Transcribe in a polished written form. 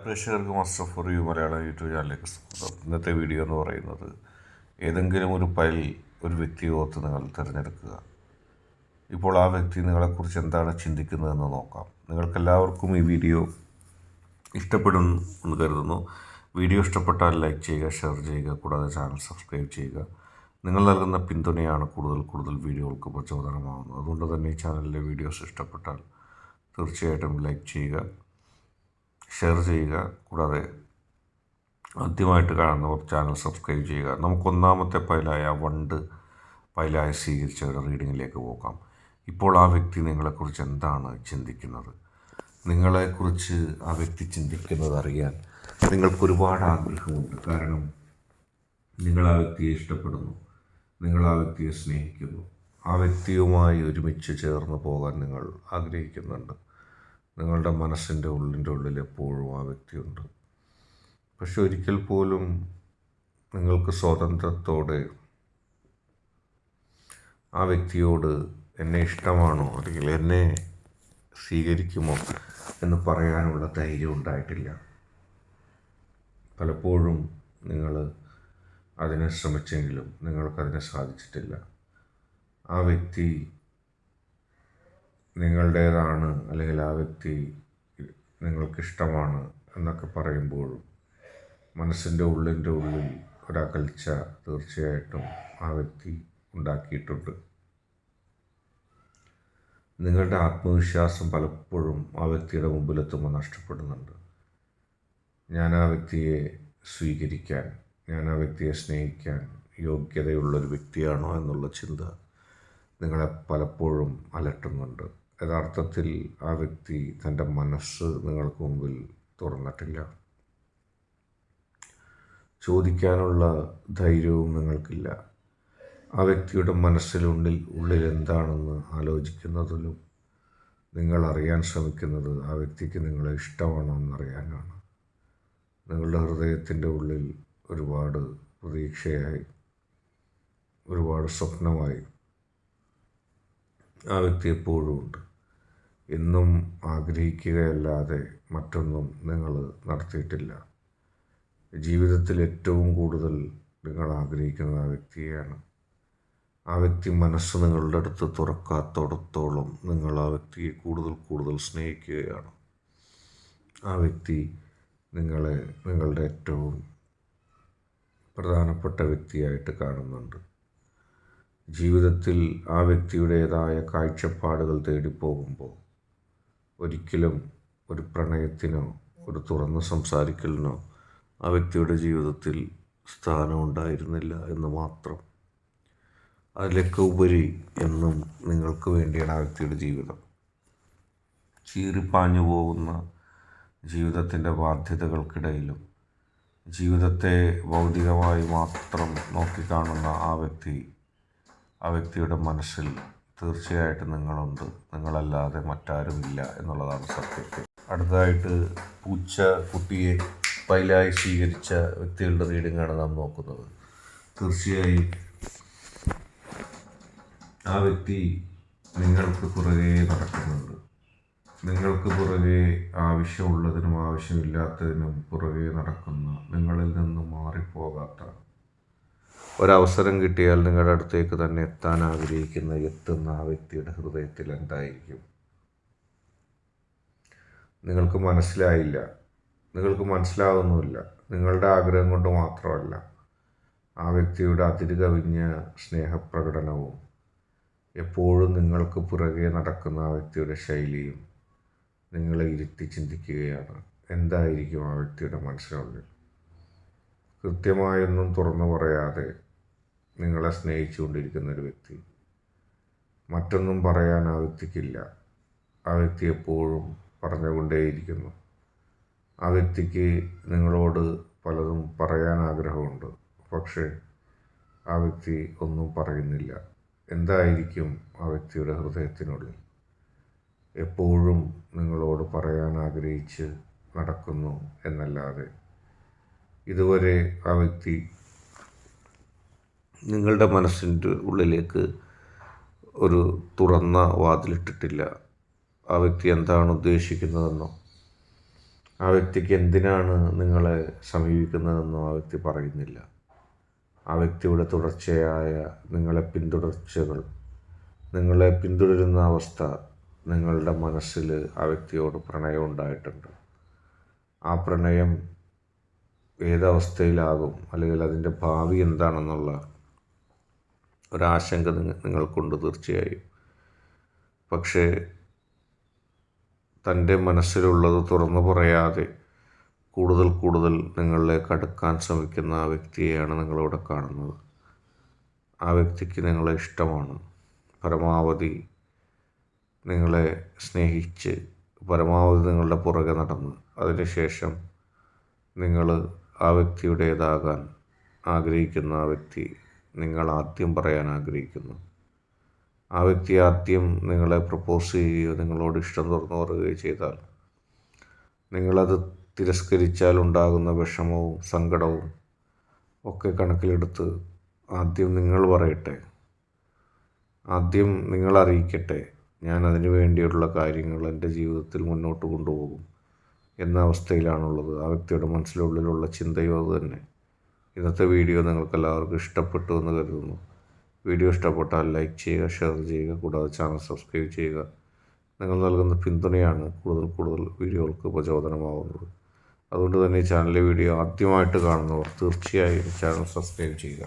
പ്രേക്ഷകർക്ക് master for you Malayalam YouTube ചാനലിലേക്ക് സ്വാഗതം. ഇന്നത്തെ വീഡിയോ എന്ന് പറയുന്നത് ഏതെങ്കിലും ഒരു ഫയൽ ഒരു വ്യക്തിയെ ഓർത്ത് നിങ്ങൾ തിരഞ്ഞെടുക്കുക. ഇപ്പോൾ ആ വ്യക്തി നിങ്ങളെക്കുറിച്ച് എന്താണ് ചിന്തിക്കുന്നതെന്ന് നോക്കാം. നിങ്ങൾക്കെല്ലാവർക്കും ഈ വീഡിയോ ഇഷ്ടപ്പെടും എന്ന് കരുതുന്നു. വീഡിയോ ഇഷ്ടപ്പെട്ടാൽ ലൈക്ക് ചെയ്യുക, ഷെയർ ചെയ്യുക, കൂടാതെ ചാനൽ സബ്സ്ക്രൈബ് ചെയ്യുക. നിങ്ങൾ നൽകുന്ന പിന്തുണയാണ് കൂടുതൽ വീഡിയോകൾക്ക് പ്രചോദനമാകുന്നത്. അതുകൊണ്ട് തന്നെ ഈ ചാനലിലെ വീഡിയോസ് ഇഷ്ടപ്പെട്ടാൽ തീർച്ചയായിട്ടും ലൈക്ക് ചെയ്യുക, ഷെയർ ചെയ്യുക. കൂടാതെ ആദ്യമായിട്ട് കാണുന്നവർ ചാനൽ സബ്സ്ക്രൈബ് ചെയ്യുക. നമുക്ക് ഒന്നാമത്തെ വണ്ട് ഫയലായി സ്വീകരിച്ച ഒരു റീഡിങ്ങിലേക്ക് പോകാം. ഇപ്പോൾ ആ വ്യക്തി നിങ്ങളെക്കുറിച്ച് എന്താണ് ചിന്തിക്കുന്നത്? നിങ്ങളെക്കുറിച്ച് ആ വ്യക്തി ചിന്തിക്കുന്നത് അറിയാൻ നിങ്ങൾക്കൊരുപാട് ആഗ്രഹമുണ്ട്. കാരണം നിങ്ങൾ ആ വ്യക്തിയെ ഇഷ്ടപ്പെടുന്നു, നിങ്ങൾ ആ വ്യക്തിയെ സ്നേഹിക്കുന്നു, ആ വ്യക്തിയുമായി ഒരുമിച്ച് ചേർന്ന് പോകാൻ നിങ്ങൾ ആഗ്രഹിക്കുന്നുണ്ട്. നിങ്ങളുടെ മനസ്സിൻ്റെ ഉള്ളിൽ എപ്പോഴും ആ വ്യക്തിയുണ്ട്. പക്ഷെ ഒരിക്കൽ പോലും നിങ്ങൾക്ക് സ്വാതന്ത്ര്യത്തോടെ ആ വ്യക്തിയോട് എന്നെ ഇഷ്ടമാണോ അല്ലെങ്കിൽ എന്നെ സ്വീകരിക്കുമോ എന്ന് പറയാനുള്ള ധൈര്യം ഉണ്ടായിട്ടില്ല. പലപ്പോഴും നിങ്ങൾ അതിനെ ശ്രമിച്ചെങ്കിലും നിങ്ങൾക്കതിനെ സാധിച്ചിട്ടില്ല. ആ വ്യക്തി നിങ്ങളുടേതാണ് അല്ലെങ്കിൽ ആ വ്യക്തി നിങ്ങൾക്കിഷ്ടമാണ് എന്നൊക്കെ പറയുമ്പോഴും മനസ്സിൻ്റെ ഉള്ളിൽ ഒരകൽച്ച തീർച്ചയായിട്ടും ആ വ്യക്തി ഉണ്ടാക്കിയിട്ടുണ്ട്. നിങ്ങളുടെ ആത്മവിശ്വാസം പലപ്പോഴും ആ വ്യക്തിയുടെ മുമ്പിലെത്തുമ്പോൾ നഷ്ടപ്പെടുന്നുണ്ട്. ഞാൻ ആ വ്യക്തിയെ സ്വീകരിക്കാൻ, ഞാൻ ആ വ്യക്തിയെ സ്നേഹിക്കാൻ യോഗ്യതയുള്ളൊരു വ്യക്തിയാണോ എന്നുള്ള ചിന്ത നിങ്ങളെ പലപ്പോഴും അലട്ടുന്നുണ്ട്. യഥാർത്ഥത്തിൽ ആ വ്യക്തി തൻ്റെ മനസ്സ് നിങ്ങൾക്ക് മുമ്പിൽ തുറന്നിട്ടില്ല. ചോദിക്കാനുള്ള ധൈര്യവും നിങ്ങൾക്കില്ല. ആ വ്യക്തിയുടെ ഉള്ളിൽ എന്താണെന്ന് ആലോചിക്കുന്നതിലും നിങ്ങൾ അറിയാൻ ശ്രമിക്കുന്നത് ആ വ്യക്തിക്ക് നിങ്ങളെ ഇഷ്ടമാണോ എന്നറിയാനാണ്. നിങ്ങളുടെ ഹൃദയത്തിൻ്റെ ഉള്ളിൽ ഒരുപാട് പ്രതീക്ഷയായി, ഒരുപാട് സ്വപ്നമായി ആ വ്യക്തി എപ്പോഴും ഉണ്ട്. എന്നും ആഗ്രഹിക്കുകയല്ലാതെ മറ്റൊന്നും നിങ്ങൾ നടത്തിയിട്ടില്ല. ജീവിതത്തിൽ ഏറ്റവും കൂടുതൽ നിങ്ങൾ ആഗ്രഹിക്കുന്നത് ആ വ്യക്തിയെയാണ്. ആ വ്യക്തി മനസ്സ് നിങ്ങളുടെ അടുത്ത് തുറക്കാത്തോടത്തോളം നിങ്ങൾ ആ വ്യക്തിയെ കൂടുതൽ സ്നേഹിക്കുകയാണ്. ആ വ്യക്തി നിങ്ങളെ നിങ്ങളുടെ ഏറ്റവും പ്രധാനപ്പെട്ട വ്യക്തിയായിട്ട് കാണുന്നുണ്ട്. ജീവിതത്തിൽ ആ വ്യക്തിയുടേതായ കാഴ്ചപ്പാടുകൾ തേടിപ്പോകുമ്പോൾ ഒരിക്കലും ഒരു പ്രണയത്തിനോ ഒരു തുറന്ന് സംസാരിക്കലിനോ ആ വ്യക്തിയുടെ ജീവിതത്തിൽ സ്ഥാനമുണ്ടായിരുന്നില്ല എന്ന് മാത്രം. അതിലൊക്കെ ഉപരി എന്നും നിങ്ങൾക്ക് വേണ്ടിയാണ് ആ വ്യക്തിയുടെ ജീവിതം. ചീറിപ്പാഞ്ഞു പോകുന്ന ജീവിതത്തിൻ്റെ ബാധ്യതകൾക്കിടയിലും ജീവിതത്തെ ഭൗതികമായി മാത്രം നോക്കിക്കാണുന്ന ആ വ്യക്തിയുടെ മനസ്സിൽ തീർച്ചയായിട്ടും നിങ്ങളുണ്ട്. നിങ്ങളല്ലാതെ മറ്റാരുമില്ല എന്നുള്ളതാണ് സത്യം. അടുത്തതായിട്ട് കുട്ടിയെ ഫയലായി സ്വീകരിച്ച വ്യക്തികളുടെ റീഡിങ്ങാണ് നാം നോക്കുന്നത്. തീർച്ചയായും ആ വ്യക്തി നിങ്ങൾക്ക് പുറകെ നടക്കുന്നുണ്ട്. നിങ്ങൾക്ക് പുറകെ ആവശ്യമുള്ളതിനും ആവശ്യമില്ലാത്തതിനും പുറകെ നടക്കുന്ന, നിങ്ങളിൽ നിന്നും മാറിപ്പോകാത്ത, ഒരവസരം കിട്ടിയാൽ നിങ്ങളുടെ അടുത്തേക്ക് തന്നെ എത്താൻ എത്തുന്ന ആ വ്യക്തിയുടെ ഹൃദയത്തിൽ എന്തായിരിക്കും? നിങ്ങൾക്ക് മനസ്സിലായില്ല, നിങ്ങൾക്ക് മനസ്സിലാവുന്നുമില്ല. നിങ്ങളുടെ ആഗ്രഹം കൊണ്ട് മാത്രമല്ല, ആ വ്യക്തിയുടെ അതിരുകവിഞ്ഞ സ്നേഹപ്രകടനവും എപ്പോഴും നിങ്ങൾക്ക് പുറകെ നടക്കുന്ന ആ വ്യക്തിയുടെ ശൈലിയും നിങ്ങളെ ഇരുത്തി ചിന്തിക്കുകയാണ്. എന്തായിരിക്കും ആ വ്യക്തിയുടെ മനസ്സിനുള്ളിൽ? കൃത്യമായൊന്നും തുറന്നു പറയാതെ നിങ്ങളെ സ്നേഹിച്ചുകൊണ്ടിരിക്കുന്ന ഒരു വ്യക്തി. മറ്റൊന്നും പറയാൻ ആ വ്യക്തിക്കില്ല. ആ വ്യക്തി എപ്പോഴും പറഞ്ഞുകൊണ്ടേയിരിക്കുന്നു. ആ വ്യക്തിക്ക് നിങ്ങളോട് പലതും പറയാൻ ആഗ്രഹമുണ്ട്, പക്ഷേ ആ വ്യക്തി ഒന്നും പറയുന്നില്ല. എന്തായിരിക്കും ആ വ്യക്തിയുടെ ഹൃദയത്തിനുള്ളിൽ? എപ്പോഴും നിങ്ങളോട് പറയാൻ ആഗ്രഹിച്ച് നടക്കുന്നു എന്നല്ലാതെ ഇതുവരെ ആ വ്യക്തി നിങ്ങളുടെ മനസ്സിൻ്റെ ഉള്ളിലേക്ക് ഒരു തുറന്ന വാതിലിട്ടിട്ടില്ല. ആ വ്യക്തി എന്താണ് ഉദ്ദേശിക്കുന്നതെന്നോ ആ വ്യക്തിക്ക് എന്തിനാണ് നിങ്ങളെ സമീപിക്കുന്നതെന്നും ആ വ്യക്തി പറയുന്നില്ല. ആ വ്യക്തിയുടെ തുടർച്ചയായ നിങ്ങളെ പിന്തുടരുന്ന അവസ്ഥ നിങ്ങളുടെ മനസ്സിൽ ആ വ്യക്തിയോട് പ്രണയം ഉണ്ടായിട്ടുണ്ട്. ആ പ്രണയം ഏതവസ്ഥയിലാകും, അല്ലെങ്കിൽ അതിൻ്റെ ഭാവി എന്താണെന്നുള്ള ഒരാശങ്ക നിങ്ങൾക്കുണ്ട് തീർച്ചയായും. പക്ഷേ തൻ്റെ മനസ്സിലുള്ളത് തുറന്നു പറയാതെ കൂടുതൽ നിങ്ങളിലേക്ക് അടുക്കാൻ ശ്രമിക്കുന്ന ആ വ്യക്തിയെയാണ് നിങ്ങളിവിടെ കാണുന്നത്. ആ വ്യക്തിക്ക് നിങ്ങളെ ഇഷ്ടമാണ്. പരമാവധി നിങ്ങളെ സ്നേഹിച്ച് പരമാവധി നിങ്ങളുടെ പുറകെ നടന്ന് അതിനുശേഷം നിങ്ങൾ ആ വ്യക്തിയുടേതാകാൻ ആഗ്രഹിക്കുന്ന ആ വ്യക്തി നിങ്ങൾ ആദ്യം പറയാൻ ആഗ്രഹിക്കുന്നു. ആ വ്യക്തി ആദ്യം നിങ്ങളെ പ്രപ്പോസ് ചെയ്യുകയോ നിങ്ങളോട് ഇഷ്ടം തുറന്നു പറയുകയോ ചെയ്താൽ നിങ്ങളത് തിരസ്കരിച്ചാൽ ഉണ്ടാകുന്ന വിഷമവും സങ്കടവും ഒക്കെ കണക്കിലെടുത്ത് ആദ്യം നിങ്ങൾ പറയട്ടെ, ആദ്യം നിങ്ങൾ അറിയിക്കട്ടെ, ഞാൻ അതിനു വേണ്ടിയുള്ള കാര്യങ്ങൾ എൻ്റെ ജീവിതത്തിൽ മുന്നോട്ട് കൊണ്ടുപോകും എന്ന അവസ്ഥയിലാണുള്ളത്. ആ വ്യക്തിയുടെ മനസ്സിനുള്ളിലുള്ള ചിന്തയും അത് തന്നെ. ഇന്നത്തെ വീഡിയോ നിങ്ങൾക്കെല്ലാവർക്കും ഇഷ്ടപ്പെട്ടു എന്ന് കരുതുന്നു. വീഡിയോ ഇഷ്ടപ്പെട്ടാൽ ലൈക്ക് ചെയ്യുക, ഷെയർ ചെയ്യുക, കൂടാതെ ചാനൽ സബ്സ്ക്രൈബ് ചെയ്യുക. നിങ്ങൾ നൽകുന്ന പിന്തുണയാണ് കൂടുതൽ വീഡിയോകൾക്ക് പ്രചോദനമാവുന്നത്. അതുകൊണ്ട് തന്നെ ഈ ചാനലിലെ വീഡിയോ ആദ്യമായിട്ട് കാണുന്നവർ തീർച്ചയായും ചാനൽ സബ്സ്ക്രൈബ് ചെയ്യുക.